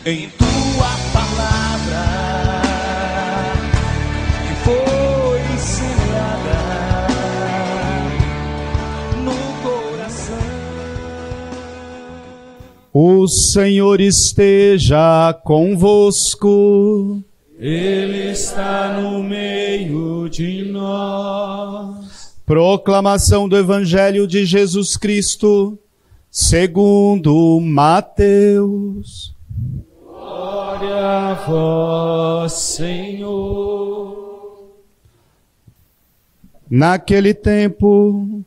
em tua palavra que foi semeada no coração. O Senhor esteja convosco. Ele está no meio de nós. Proclamação do Evangelho de Jesus Cristo, segundo Mateus. Glória a vós, Senhor. Naquele tempo,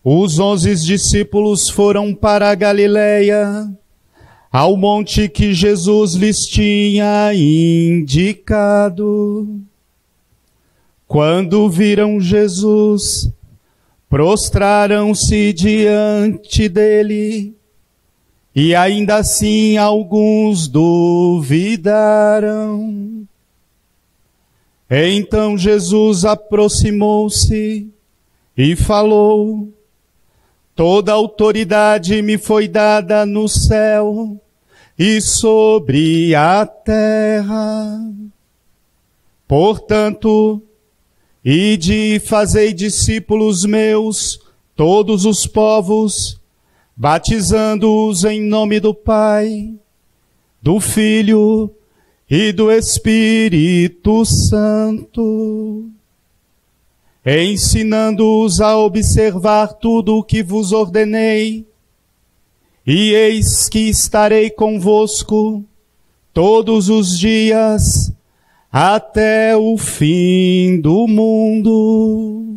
os 11 discípulos foram para a Galileia, ao monte que Jesus lhes tinha indicado. Quando viram Jesus, prostraram-se diante dele, e ainda assim alguns duvidaram. Então Jesus aproximou-se e falou: toda autoridade me foi dada no céu e sobre a terra. Portanto, ide e fazei discípulos meus todos os povos, batizando-os em nome do Pai, do Filho e do Espírito Santo, ensinando-os a observar tudo o que vos ordenei. E eis que estarei convosco todos os dias, até o fim do mundo.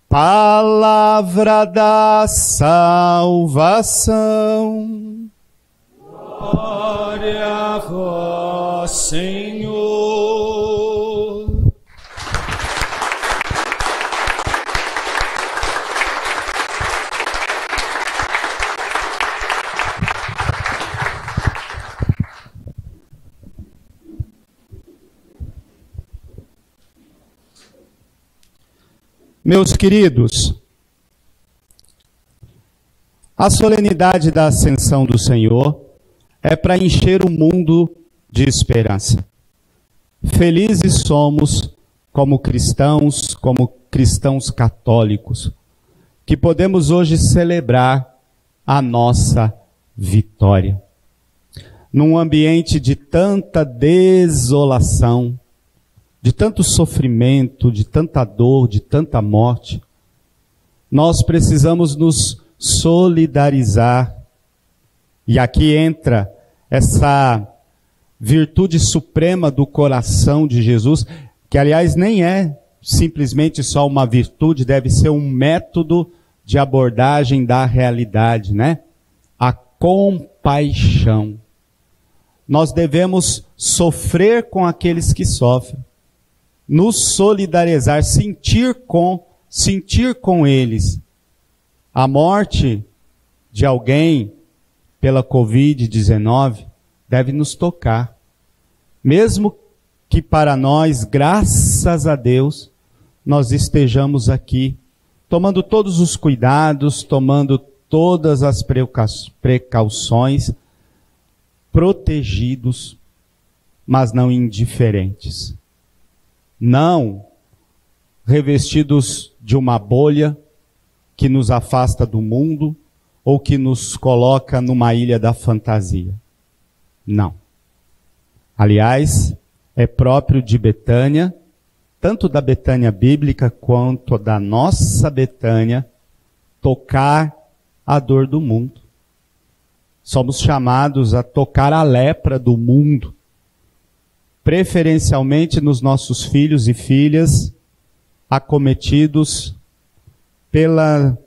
Palavra da salvação. Glória a vós, Senhor. Meus queridos, a solenidade da Ascensão do Senhor é para encher o mundo de esperança. Felizes somos como cristãos católicos, que podemos hoje celebrar a nossa vitória. Num ambiente de tanta desolação, de tanto sofrimento, de tanta dor, de tanta morte, nós precisamos nos solidarizar. E aqui entra essa virtude suprema do coração de Jesus, que aliás nem é simplesmente só uma virtude, deve ser um método de abordagem da realidade, né? A compaixão. Nós devemos sofrer com aqueles que sofrem, nos solidarizar, sentir com eles. A morte de alguém pela Covid-19 deve nos tocar. Mesmo que para nós, graças a Deus, nós estejamos aqui tomando todos os cuidados, tomando todas as precauções, protegidos, mas não indiferentes. Não revestidos de uma bolha que nos afasta do mundo ou que nos coloca numa ilha da fantasia. Não. Aliás, é próprio de Betânia, tanto da Betânia bíblica quanto da nossa Betânia, tocar a dor do mundo. Somos chamados a tocar a lepra do mundo, preferencialmente nos nossos filhos e filhas acometidos pelas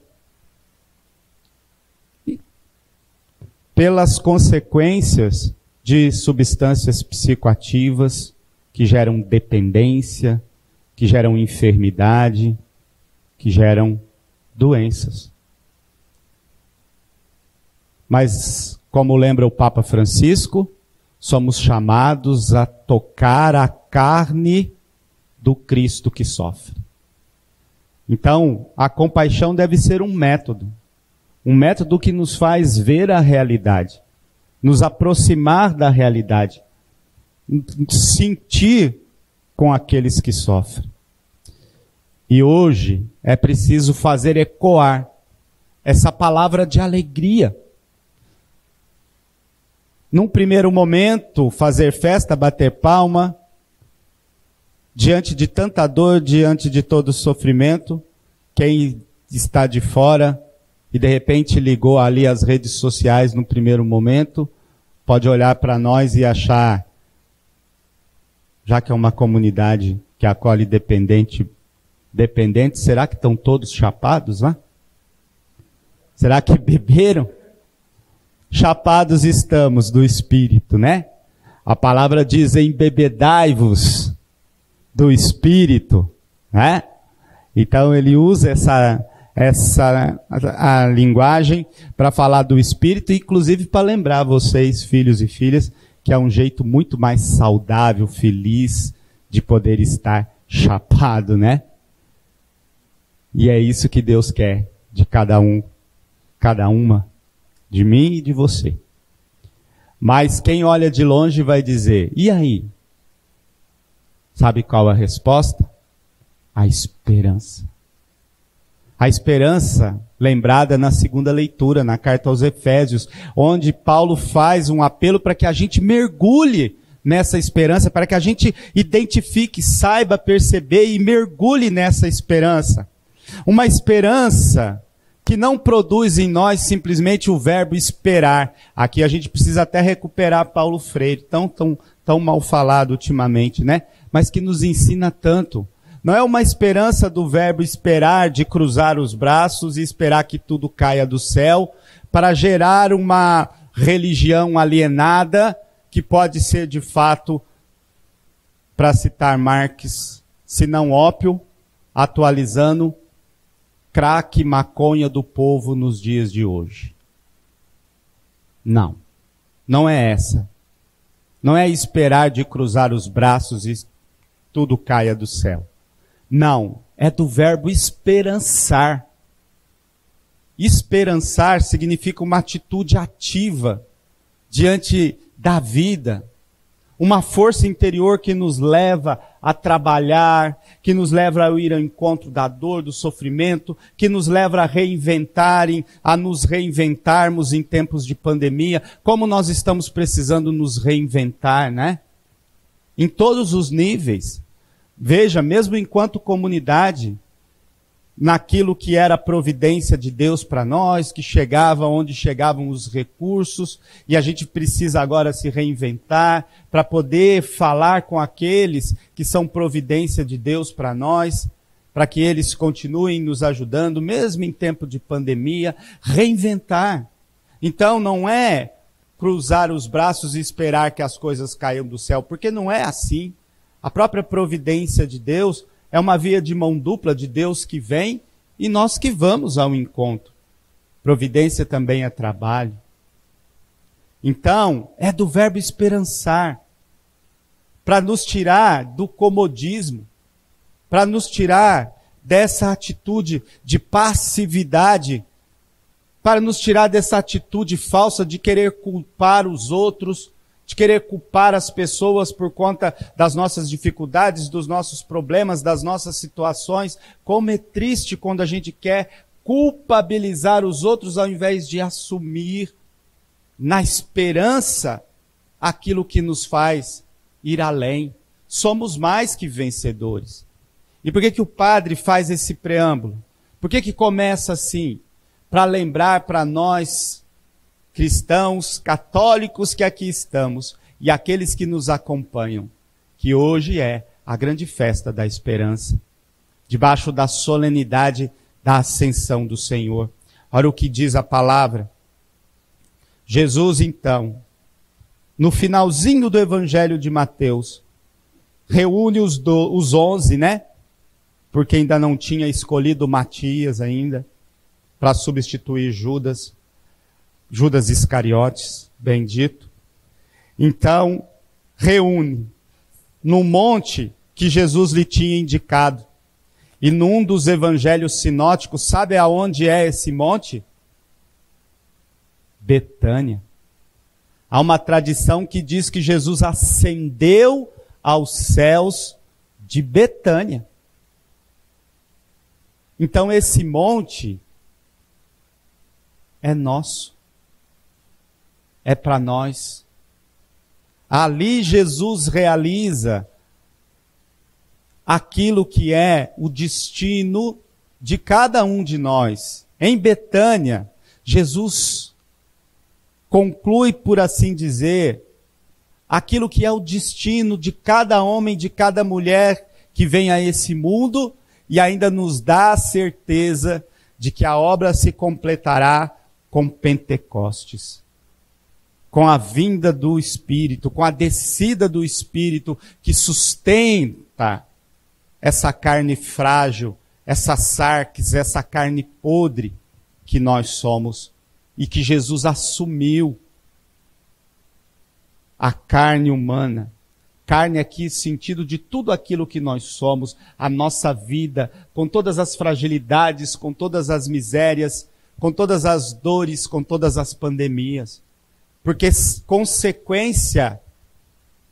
consequências de substâncias psicoativas que geram dependência, que geram enfermidade, que geram doenças. Mas, como lembra o Papa Francisco, somos chamados a tocar a carne do Cristo que sofre. Então, a compaixão deve ser um método que nos faz ver a realidade. nos aproximar da realidade, sentir com aqueles que sofrem. E hoje é preciso fazer ecoar essa palavra de alegria. Num primeiro momento, fazer festa, bater palma, diante de tanta dor, diante de todo sofrimento, quem está de fora e de repente ligou ali as redes sociais no primeiro momento, pode olhar para nós e achar, já que é uma comunidade que acolhe dependentes, será que estão todos chapados lá? Será que beberam? Chapados estamos do Espírito, né? A palavra diz, embebedai-vos do Espírito, né? Então ele usa a linguagem para falar do Espírito, inclusive para lembrar vocês, filhos e filhas, que é um jeito muito mais saudável, feliz, de poder estar chapado, né? E é isso que Deus quer de cada um, cada uma, de mim e de você. Mas quem olha de longe vai dizer, e aí? Sabe qual a resposta? A esperança. A esperança lembrada na segunda leitura, na carta aos Efésios, onde Paulo faz um apelo para que a gente mergulhe nessa esperança, para que a gente identifique, saiba perceber e mergulhe nessa esperança. Uma esperança que não produz em nós simplesmente o verbo esperar. Aqui a gente precisa até recuperar Paulo Freire, tão mal falado ultimamente, né? Mas que nos ensina tanto. Não é uma esperança do verbo esperar, de cruzar os braços e esperar que tudo caia do céu, para gerar uma religião alienada, que pode ser de fato, para citar Marx, se não ópio, atualizando, crack, maconha do povo nos dias de hoje. Não. Não é essa. Não é esperar de cruzar os braços e tudo caia do céu. Não. É do verbo esperançar. Esperançar significa uma atitude ativa diante da vida. Uma força interior que nos leva a trabalhar, que nos leva a ir ao encontro da dor, do sofrimento, que nos leva a nos reinventarmos em tempos de pandemia, como nós estamos precisando nos reinventar, né? Em todos os níveis. Veja, mesmo enquanto comunidade, naquilo que era a providência de Deus para nós, que chegava onde chegavam os recursos, e a gente precisa agora se reinventar para poder falar com aqueles que são providência de Deus para nós, para que eles continuem nos ajudando, mesmo em tempo de pandemia, reinventar. Então não é cruzar os braços e esperar que as coisas caiam do céu, porque não é assim. A própria providência de Deus é uma via de mão dupla de Deus que vem e nós que vamos ao encontro. Providência também é trabalho. Então, é do verbo esperançar, para nos tirar do comodismo, para nos tirar dessa atitude de passividade, para nos tirar dessa atitude falsa de querer culpar os outros, de querer culpar as pessoas por conta das nossas dificuldades, dos nossos problemas, das nossas situações. Como é triste quando a gente quer culpabilizar os outros ao invés de assumir na esperança aquilo que nos faz ir além. Somos mais que vencedores. E por que o padre faz esse preâmbulo? Por que começa assim? Para lembrar para nós, cristãos, católicos que aqui estamos, e aqueles que nos acompanham, que hoje é a grande festa da esperança, debaixo da solenidade da ascensão do Senhor. Olha o que diz a palavra. Jesus, então, no finalzinho do Evangelho de Mateus, reúne os 11, né? Porque ainda não tinha escolhido Matias ainda, para substituir Judas Iscariotes, bem dito. Então, reúne no monte que Jesus lhe tinha indicado. E num dos evangelhos sinóticos, sabe aonde é esse monte? Betânia. Há uma tradição que diz que Jesus ascendeu aos céus de Betânia. Então esse monte é nosso. É para nós. Ali Jesus realiza aquilo que é o destino de cada um de nós. Em Betânia, Jesus conclui, por assim dizer, aquilo que é o destino de cada homem, de cada mulher que vem a esse mundo e ainda nos dá a certeza de que a obra se completará com Pentecostes. Com a vinda do Espírito, com a descida do Espírito que sustenta essa carne frágil, essa sarx, essa carne podre que nós somos e que Jesus assumiu. A carne humana. Carne aqui, sentido de tudo aquilo que nós somos, a nossa vida, com todas as fragilidades, com todas as misérias, com todas as dores, com todas as pandemias. Porque consequência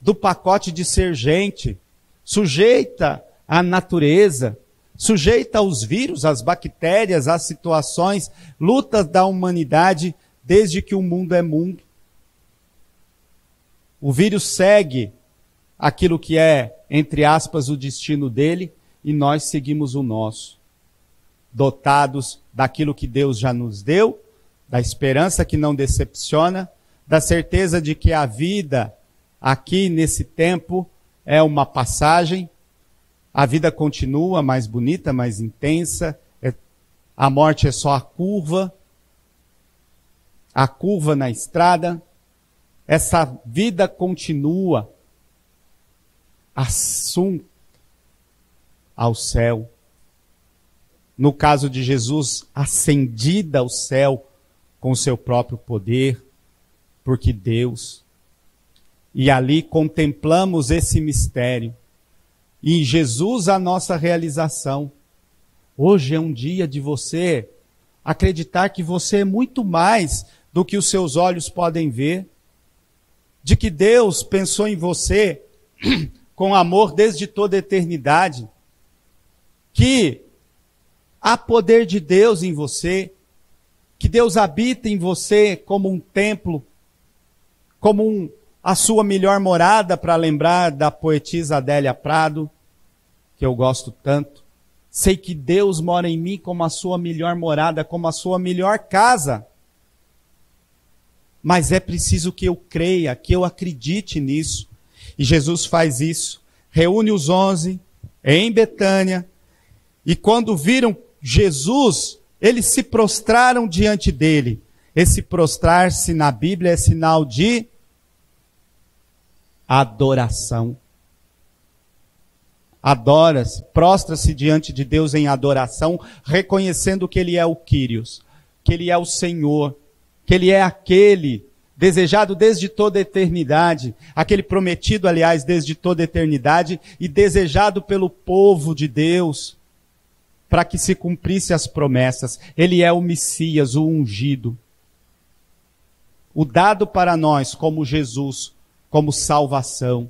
do pacote de ser gente, sujeita à natureza, sujeita aos vírus, às bactérias, às situações, lutas da humanidade desde que o mundo é mundo. O vírus segue aquilo que é, entre aspas, o destino dele e nós seguimos o nosso. Dotados daquilo que Deus já nos deu, da esperança que não decepciona, da certeza de que a vida aqui nesse tempo é uma passagem, a vida continua mais bonita, mais intensa, a morte é só a curva na estrada, essa vida continua, assunto ao céu. No caso de Jesus, ascendida ao céu com o seu próprio poder, porque Deus. E ali contemplamos esse mistério. E em Jesus a nossa realização. Hoje é um dia de você acreditar que você é muito mais do que os seus olhos podem ver. De que Deus pensou em você com amor desde toda a eternidade. Que há poder de Deus em você. Que Deus habita em você como um templo, como a sua melhor morada, para lembrar da poetisa Adélia Prado, que eu gosto tanto. Sei que Deus mora em mim como a sua melhor morada, como a sua melhor casa. Mas é preciso que eu creia, que eu acredite nisso. E Jesus faz isso. Reúne os 11 em Betânia. E quando viram Jesus, eles se prostraram diante dele. Esse prostrar-se na Bíblia é sinal de adoração. Adora-se, prostra-se diante de Deus em adoração, reconhecendo que Ele é o Kyrios, que Ele é o Senhor, que Ele é aquele desejado desde toda a eternidade, aquele prometido, aliás, desde toda a eternidade, e desejado pelo povo de Deus, para que se cumprisse as promessas. Ele é o Messias, o ungido, o dado para nós como Jesus, como salvação.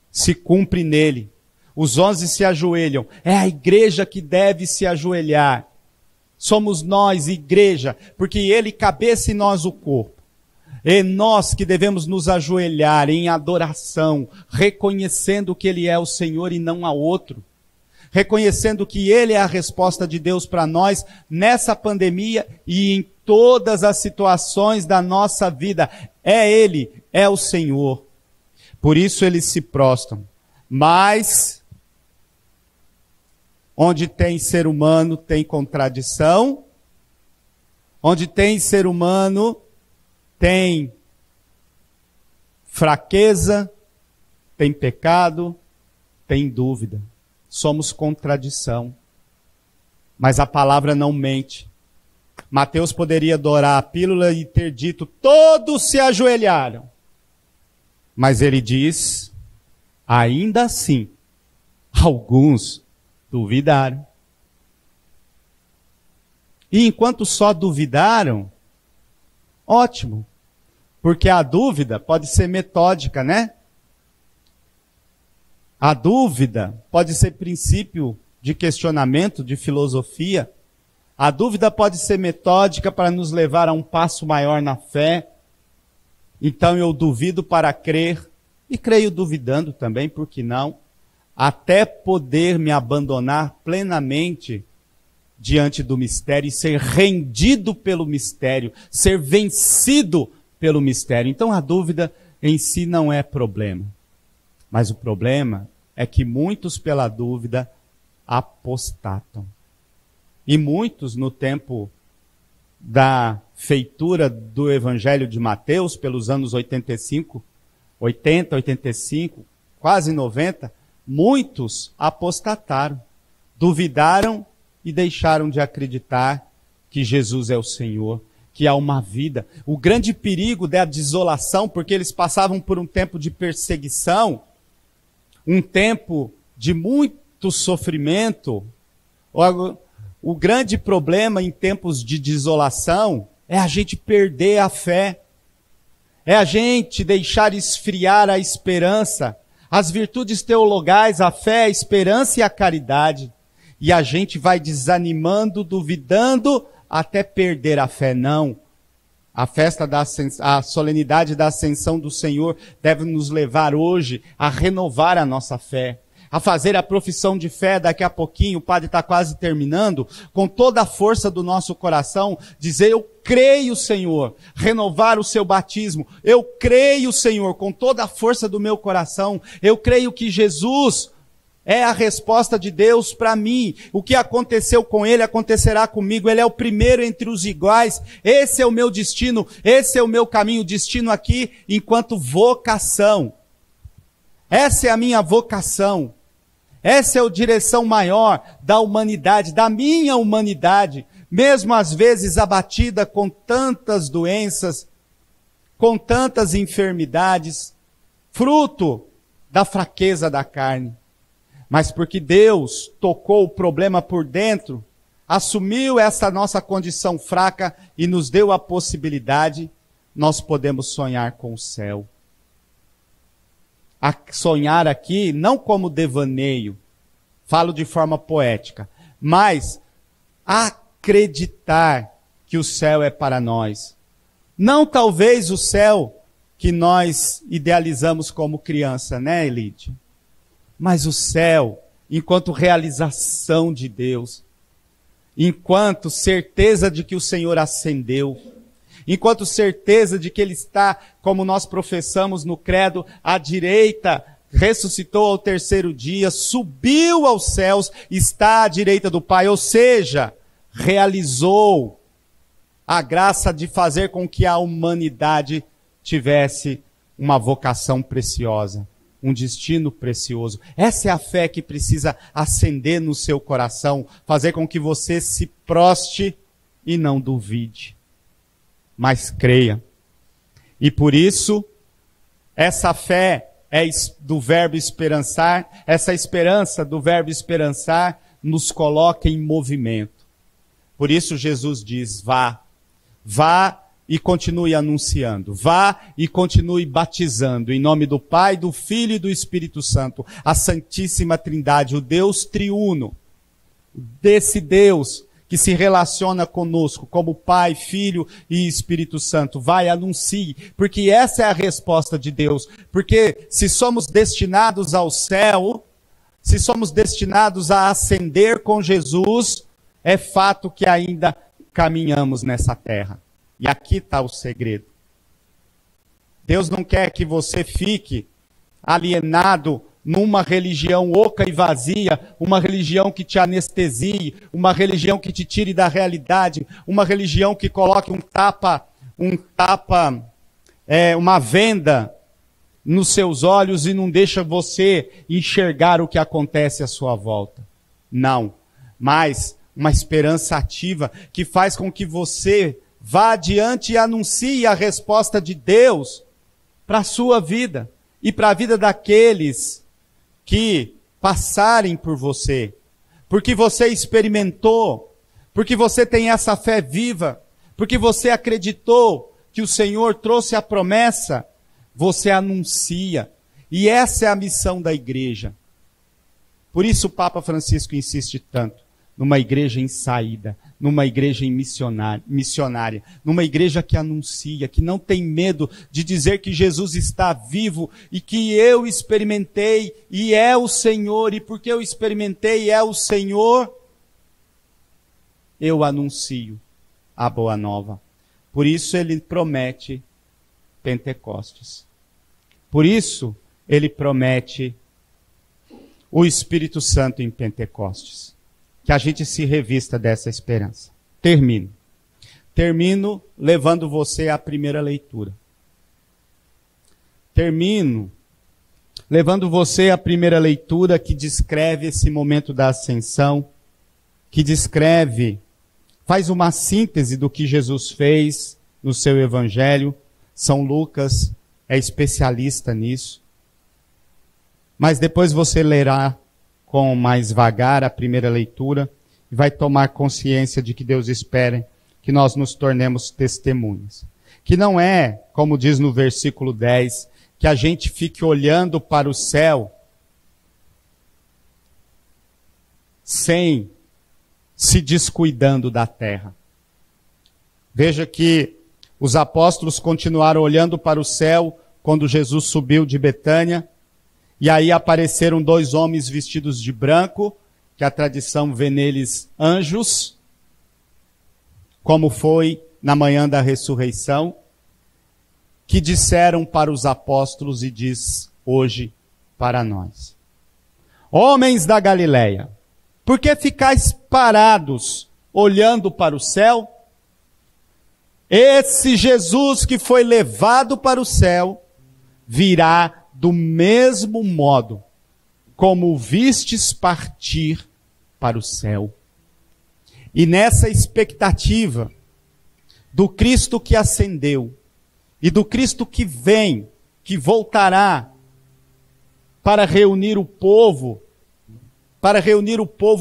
Se cumpre nele. Os 11 se ajoelham. É a igreja que deve se ajoelhar. Somos nós, igreja, porque ele cabeça e nós o corpo. É nós que devemos nos ajoelhar em adoração, reconhecendo que ele é o Senhor e não há outro. Reconhecendo que ele é a resposta de Deus para nós nessa pandemia e em todas as situações da nossa vida. É ele, é o Senhor. Por isso eles se prostram. Mas, onde tem ser humano, tem contradição. Onde tem ser humano, tem fraqueza, tem pecado, tem dúvida. Somos contradição. Mas a palavra não mente. Mateus poderia dourar a pílula e ter dito, todos se ajoelharam. Mas ele diz, ainda assim, alguns duvidaram. E enquanto só duvidaram, ótimo. Porque a dúvida pode ser metódica, né? A dúvida pode ser princípio de questionamento, de filosofia. A dúvida pode ser metódica para nos levar a um passo maior na fé. Então eu duvido para crer, e creio duvidando também, por que não? Até poder me abandonar plenamente diante do mistério e ser rendido pelo mistério, ser vencido pelo mistério. Então a dúvida em si não é problema. Mas o problema é que muitos pela dúvida apostatam. E muitos no tempo da feitura do Evangelho de Mateus, pelos anos 80, 85, quase 90, muitos apostataram, duvidaram e deixaram de acreditar que Jesus é o Senhor, que há uma vida. O grande perigo da desolação, porque eles passavam por um tempo de perseguição, um tempo de muito sofrimento. O grande problema em tempos de desolação é a gente perder a fé, é a gente deixar esfriar a esperança, as virtudes teologais, a fé, a esperança e a caridade. E a gente vai desanimando, duvidando, até perder a fé. Não. A solenidade da Ascensão do Senhor deve nos levar hoje a renovar a nossa fé, a fazer a profissão de fé. Daqui a pouquinho, o padre está quase terminando, com toda a força do nosso coração, dizer: eu creio, Senhor, renovar o seu batismo. Eu creio, Senhor, com toda a força do meu coração. Eu creio que Jesus é a resposta de Deus para mim. O que aconteceu com ele acontecerá comigo. Ele é o primeiro entre os iguais. Esse é o meu destino, esse é o meu caminho. Destino aqui enquanto vocação. Essa é a minha vocação. Essa é a direção maior da humanidade, da minha humanidade. Mesmo às vezes abatida com tantas doenças, com tantas enfermidades, fruto da fraqueza da carne. Mas porque Deus tocou o problema por dentro, assumiu essa nossa condição fraca e nos deu a possibilidade, nós podemos sonhar com o céu. A sonhar aqui, não como devaneio, falo de forma poética, mas acreditar que o céu é para nós. Não talvez o céu que nós idealizamos como criança, né, Elide? Mas o céu, enquanto realização de Deus, enquanto certeza de que o Senhor ascendeu, enquanto certeza de que Ele está, como nós professamos no credo, à direita, ressuscitou ao terceiro dia, subiu aos céus, está à direita do Pai, ou seja, realizou a graça de fazer com que a humanidade tivesse uma vocação preciosa, um destino precioso. Essa é a fé que precisa acender no seu coração, fazer com que você se proste e não duvide, mas creia. E por isso, essa fé é do verbo esperançar, essa esperança do verbo esperançar nos coloca em movimento. Por isso Jesus diz: vá e continue anunciando. Vá e continue batizando. Em nome do Pai, do Filho e do Espírito Santo. A Santíssima Trindade, o Deus triuno. Desse Deus que se relaciona conosco como Pai, Filho e Espírito Santo. Vai, anuncie. Porque essa é a resposta de Deus. Porque se somos destinados ao céu, se somos destinados a ascender com Jesus, é fato que ainda caminhamos nessa terra. E aqui está o segredo. Deus não quer que você fique alienado numa religião oca e vazia, uma religião que te anestesie, uma religião que te tire da realidade, uma religião que coloque uma venda nos seus olhos e não deixa você enxergar o que acontece à sua volta. Não, mas uma esperança ativa que faz com que você vá adiante e anuncie a resposta de Deus para a sua vida e para a vida daqueles que passarem por você. Porque você experimentou, porque você tem essa fé viva, porque você acreditou que o Senhor trouxe a promessa, você anuncia. E essa é a missão da igreja. Por isso o Papa Francisco insiste tanto numa igreja em saída, numa igreja missionária, numa igreja que anuncia, que não tem medo de dizer que Jesus está vivo e que eu experimentei e é o Senhor, e porque eu experimentei e é o Senhor, eu anuncio a boa nova. Por isso ele promete Pentecostes. Por isso ele promete o Espírito Santo em Pentecostes. Que a gente se revista dessa esperança. Termino levando você à primeira leitura. Termino levando você à primeira leitura que descreve esse momento da ascensão, que descreve, faz uma síntese do que Jesus fez no seu evangelho. São Lucas é especialista nisso. Mas depois você lerá com mais vagar a primeira leitura e vai tomar consciência de que Deus espera que nós nos tornemos testemunhas. Que não é, como diz no versículo 10, que a gente fique olhando para o céu sem se descuidando da terra. Veja que os apóstolos continuaram olhando para o céu quando Jesus subiu de Betânia. E aí apareceram 2 homens vestidos de branco, que a tradição vê neles anjos, como foi na manhã da ressurreição, que disseram para os apóstolos e diz hoje para nós: homens da Galileia, por que ficais parados olhando para o céu? Esse Jesus que foi levado para o céu virá do mesmo modo como vistes partir para o céu. E nessa expectativa do Cristo que ascendeu e do Cristo que vem, que voltará para reunir o povo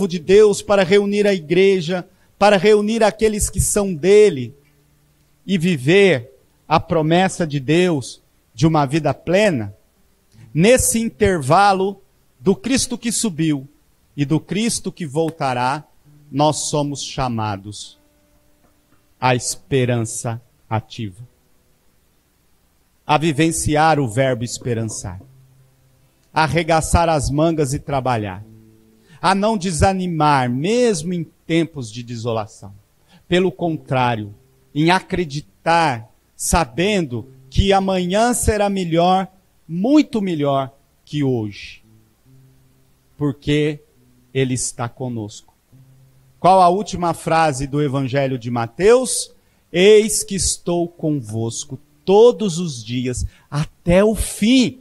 de Deus, para reunir a igreja, para reunir aqueles que são dele e viver a promessa de Deus de uma vida plena. Nesse intervalo do Cristo que subiu e do Cristo que voltará, nós somos chamados à esperança ativa. A vivenciar o verbo esperançar. A arregaçar as mangas e trabalhar. A não desanimar, mesmo em tempos de desolação. Pelo contrário, em acreditar, sabendo que amanhã será melhor, muito melhor que hoje, porque Ele está conosco. Qual a última frase do Evangelho de Mateus? Eis que estou convosco todos os dias, até o fim.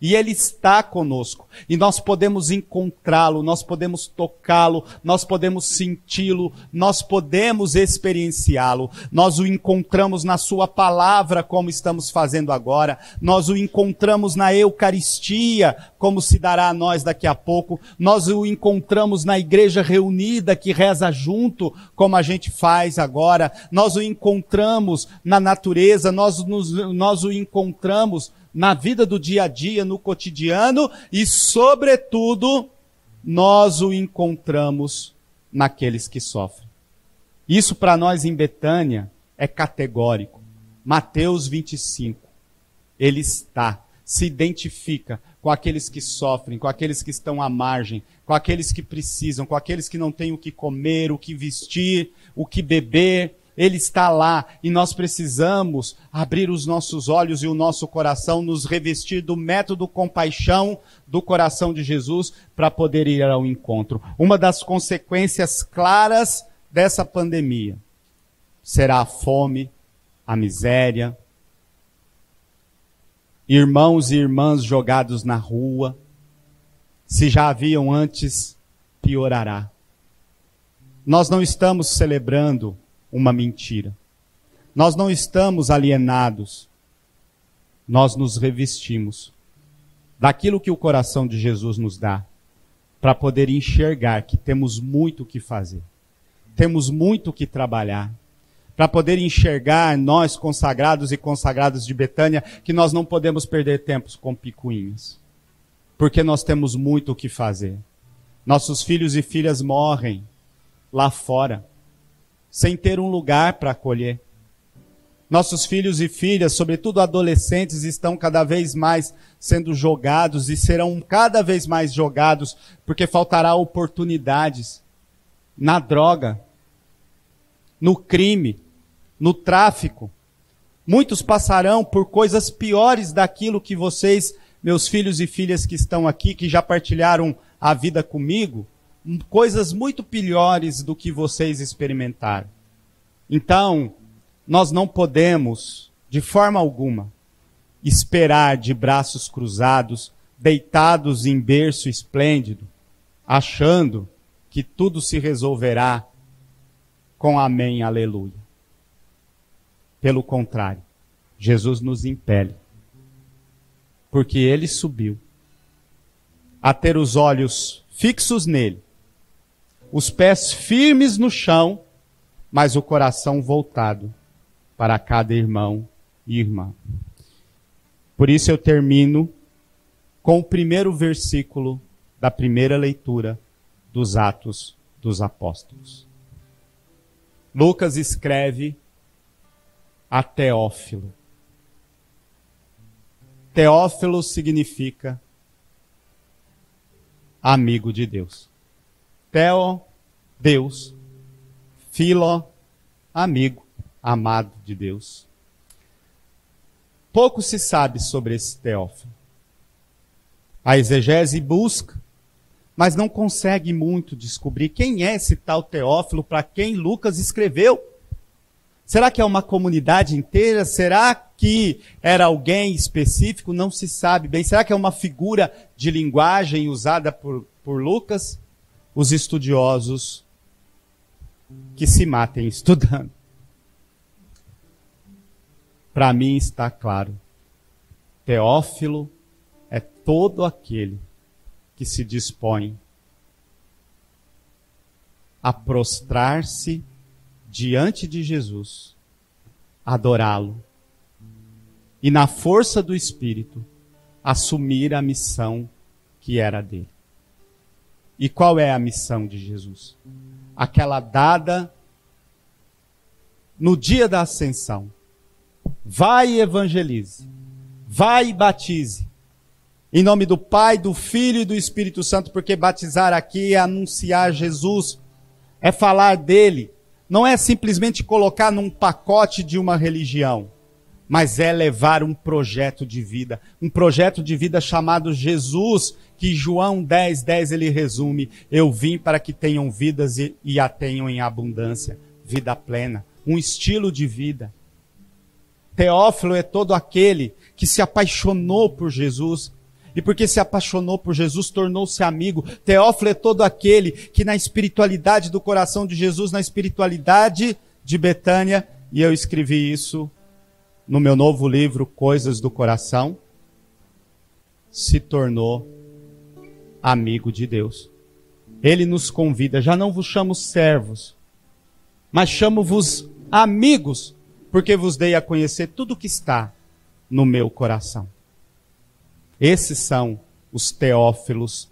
E Ele está conosco. E nós podemos encontrá-lo, nós podemos tocá-lo, nós podemos senti-lo, nós podemos experienciá-lo. Nós o encontramos na Sua palavra, como estamos fazendo agora. Nós o encontramos na Eucaristia, como se dará a nós daqui a pouco. Nós o encontramos na igreja reunida, que reza junto, como a gente faz agora. Nós o encontramos na natureza, nós o encontramos na vida do dia a dia, no cotidiano e, sobretudo, nós o encontramos naqueles que sofrem. Isso para nós em Betânia é categórico. Mateus 25, ele está, se identifica com aqueles que sofrem, com aqueles que estão à margem, com aqueles que precisam, com aqueles que não têm o que comer, o que vestir, o que beber. Ele está lá e nós precisamos abrir os nossos olhos e o nosso coração, nos revestir do método compaixão do coração de Jesus para poder ir ao encontro. Uma das consequências claras dessa pandemia será a fome, a miséria, irmãos e irmãs jogados na rua. Se já haviam antes, piorará. Nós não estamos celebrando uma mentira. Nós não estamos alienados. Nós nos revestimos daquilo que o coração de Jesus nos dá, para poder enxergar que temos muito o que fazer. Temos muito o que trabalhar. para poder enxergar nós, consagrados e consagradas de Betânia, que nós não podemos perder tempos com picuinhas. Porque nós temos muito o que fazer. Nossos filhos e filhas morrem lá fora, sem ter um lugar para acolher. Nossos filhos e filhas, sobretudo adolescentes, estão cada vez mais sendo jogados e serão cada vez mais jogados, porque faltará oportunidades na droga, no crime, no tráfico. Muitos passarão por coisas piores daquilo que vocês, meus filhos e filhas que estão aqui, que já partilharam a vida comigo, coisas muito piores do que vocês experimentaram. Então, nós não podemos, de forma alguma, esperar de braços cruzados, deitados em berço esplêndido, achando que tudo se resolverá com amém, aleluia. Pelo contrário, Jesus nos impele, porque ele subiu, a ter os olhos fixos nele, os pés firmes no chão, mas o coração voltado para cada irmão e irmã. Por isso eu termino com o primeiro versículo da primeira leitura dos Atos dos Apóstolos. Lucas escreve a Teófilo. Teófilo significa amigo de Deus. Theo, Deus. Philo, amigo, amado de Deus. Pouco se sabe sobre esse Teófilo. A exegese busca, mas não consegue muito descobrir quem é esse tal Teófilo para quem Lucas escreveu. Será que é uma comunidade inteira? Será que era alguém específico? Não se sabe bem. Será que é uma figura de linguagem usada por Lucas? Os estudiosos que se matem estudando. Para mim está claro. Teófilo é todo aquele que se dispõe a prostrar-se diante de Jesus, adorá-lo e, na força do Espírito, assumir a missão que era dele. E qual é a missão de Jesus? Aquela dada no dia da ascensão. Vai e evangelize. Vai e batize. Em nome do Pai, do Filho e do Espírito Santo, porque batizar aqui é anunciar Jesus, é falar dele. Não é simplesmente colocar num pacote de uma religião, mas é levar um projeto de vida chamado Jesus, que João 10:10 ele resume: eu vim para que tenham vidas e a tenham em abundância, vida plena, um estilo de vida. Teófilo é todo aquele que se apaixonou por Jesus, e porque se apaixonou por Jesus, tornou-se amigo. Teófilo é todo aquele que na espiritualidade do coração de Jesus, na espiritualidade de Betânia, e eu escrevi isso no meu novo livro, Coisas do Coração, se tornou amigo de Deus. Ele nos convida: já não vos chamo servos, mas chamo-vos amigos, porque vos dei a conhecer tudo o que está no meu coração. Esses são os Teófilos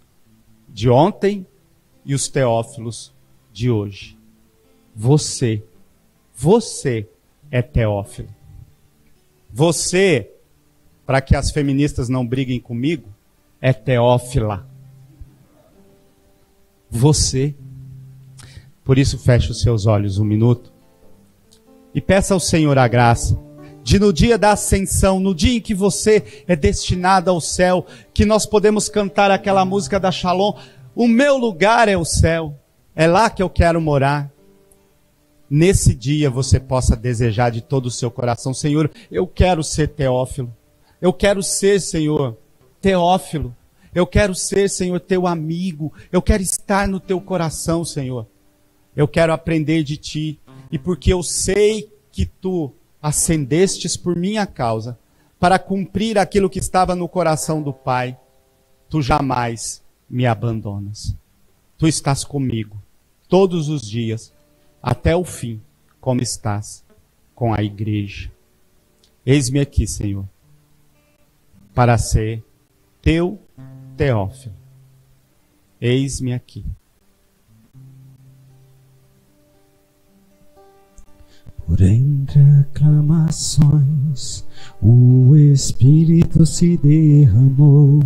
de ontem e os Teófilos de hoje. Você é Teófilo. Você, para que as feministas não briguem comigo, é Teófila. Você. Por isso, feche os seus olhos um minuto e peça ao Senhor a graça de, no dia da ascensão, no dia em que você é destinado ao céu, que nós podemos cantar aquela música da Shalom: o meu lugar é o céu, é lá que eu quero morar. Nesse dia você possa desejar de todo o seu coração: Senhor, eu quero ser Teófilo. Eu quero ser, Senhor, Teófilo. Eu quero ser, Senhor, teu amigo. Eu quero estar no teu coração, Senhor. Eu quero aprender de ti. E porque eu sei que tu ascendestes por minha causa, para cumprir aquilo que estava no coração do Pai, tu jamais me abandonas. Tu estás comigo todos os dias, até o fim, como estás com a igreja. Eis-me aqui, Senhor, para ser teu Teófilo. Eis-me aqui. Por entre aclamações, o Espírito se derramou.